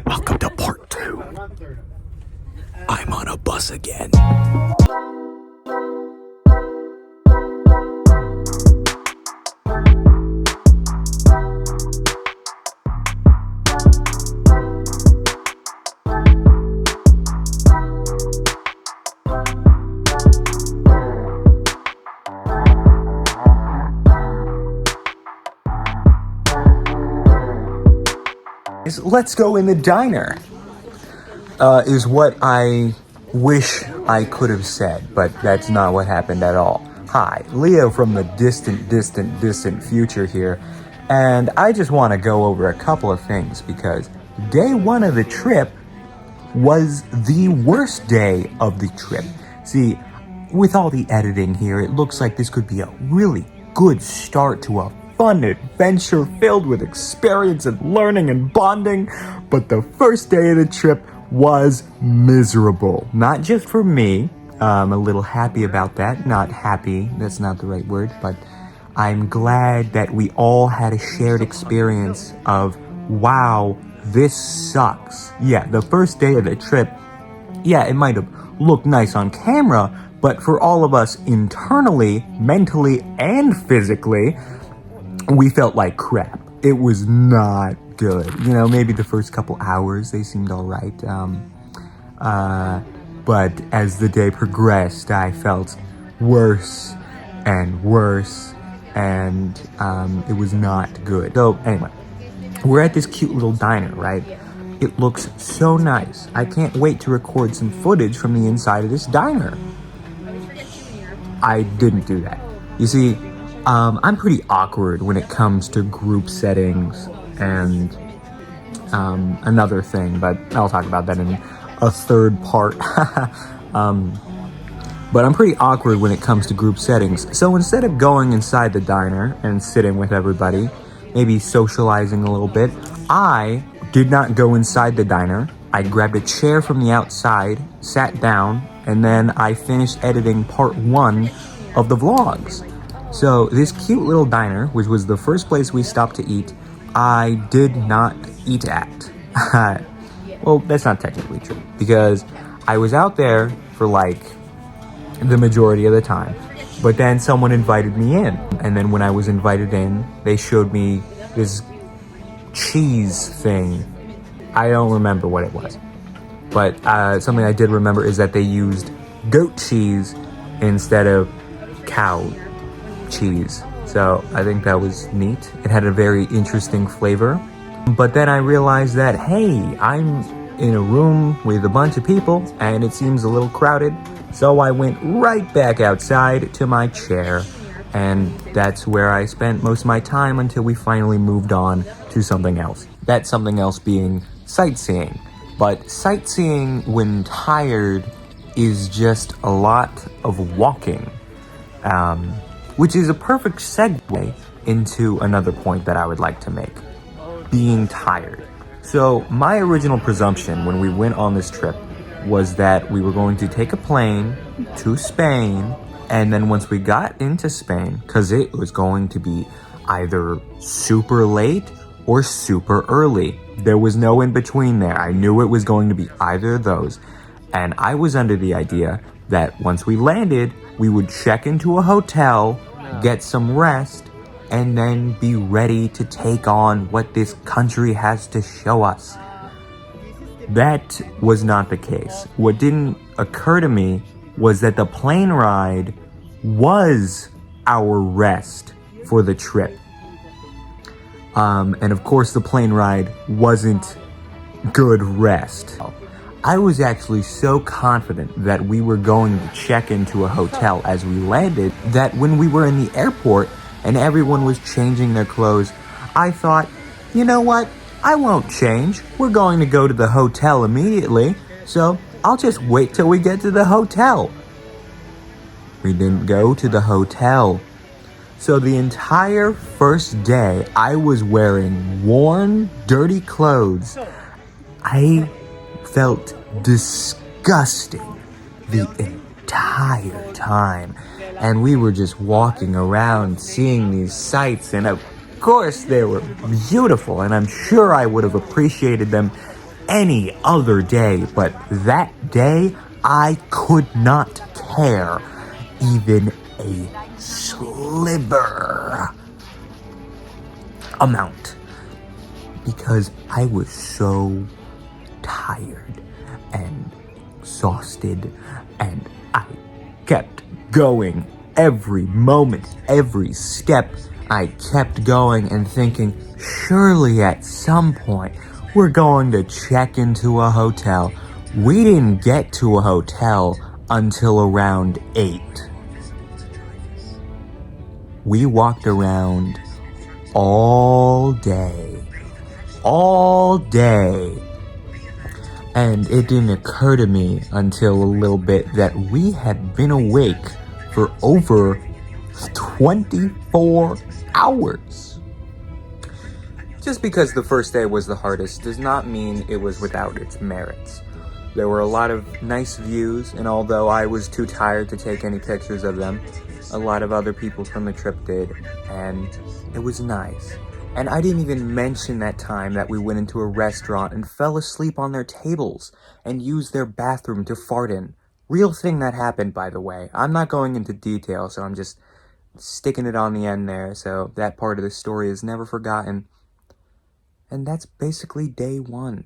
Welcome to part 2. I'm on a bus again. Let's go in the diner, is what I wish I could have said, but that's not what happened at all. Hi, Leo from the distant future here, and I just want to go over a couple of things because day 1 of the trip was the worst day of the trip. See, with all the editing here, it looks like this could be a really good start to a fun adventure filled with experience and learning and bonding, but the first day of the trip was miserable. Not just for me. I'm a little happy about that. Not happy, that's not the right word, but I'm glad that we all had a shared experience of, wow, this sucks. Yeah, the first day of the trip, yeah, it might have looked nice on camera, but for all of us internally, mentally, and physically, we felt like crap. It was not good. You know, maybe the first couple hours, they seemed all right. But as the day progressed, I felt worse and worse, and it was not good. So anyway, we're at this cute little diner, right? It looks so nice. I can't wait to record some footage from the inside of this diner. I didn't do that. You see, I'm pretty awkward when it comes to group settings and another thing, but I'll talk about that in a third part. But I'm pretty awkward when it comes to group settings. So instead of going inside the diner and sitting with everybody, maybe socializing a little bit, I did not go inside the diner. I grabbed a chair from the outside, sat down, and then I finished editing part 1 of the vlogs. So this cute little diner, which was the first place we stopped to eat, I did not eat at. Well, that's not technically true, because I was out there for like the majority of the time, but then someone invited me in, and then when I was invited in, they showed me this cheese thing. I don't remember what it was, but something I did remember is that they used goat cheese instead of cow cheese. So I think that was neat. It had a very interesting flavor. But then I realized that, hey, I'm in a room with a bunch of people and it seems a little crowded. So I went right back outside to my chair, and that's where I spent most of my time until we finally moved on to something else. That something else being sightseeing. But sightseeing when tired is just a lot of walking. Which is a perfect segue into another point that I would like to make. Being tired. So my original presumption when we went on this trip was that we were going to take a plane to Spain, and then once we got into Spain, because it was going to be either super late or super early. There was no in between there. I knew it was going to be either of those. And I was under the idea that once we landed, we would check into a hotel, get some rest, and then be ready to take on what this country has to show us. That was not the case. What didn't occur to me was that the plane ride was our rest for the trip. And of course the plane ride wasn't good rest. I was actually so confident that we were going to check into a hotel as we landed that when we were in the airport and everyone was changing their clothes, I thought, you know what? I won't change. We're going to go to the hotel immediately, so I'll just wait till we get to the hotel. We didn't go to the hotel. So the entire first day, I was wearing worn, dirty clothes. I felt disgusting the entire time. And we were just walking around seeing these sights, and of course, they were beautiful, and I'm sure I would have appreciated them any other day, but that day, I could not care even a sliver amount, because I was so tired and exhausted, and I kept going every moment, every step. I kept going and thinking, surely at some point we're going to check into a hotel. We didn't get to a hotel until around 8. We walked around all day, and it didn't occur to me until a little bit that we had been awake for over 24 hours. Just because the first day was the hardest does not mean it was without its merits. There were a lot of nice views, and although I was too tired to take any pictures of them, a lot of other people from the trip did, and it was nice. And I didn't even mention that time that we went into a restaurant and fell asleep on their tables and used their bathroom to fart in. Real thing that happened, by the way. I'm not going into detail, so I'm just sticking it on the end there, so that part of the story is never forgotten. And that's basically day 1.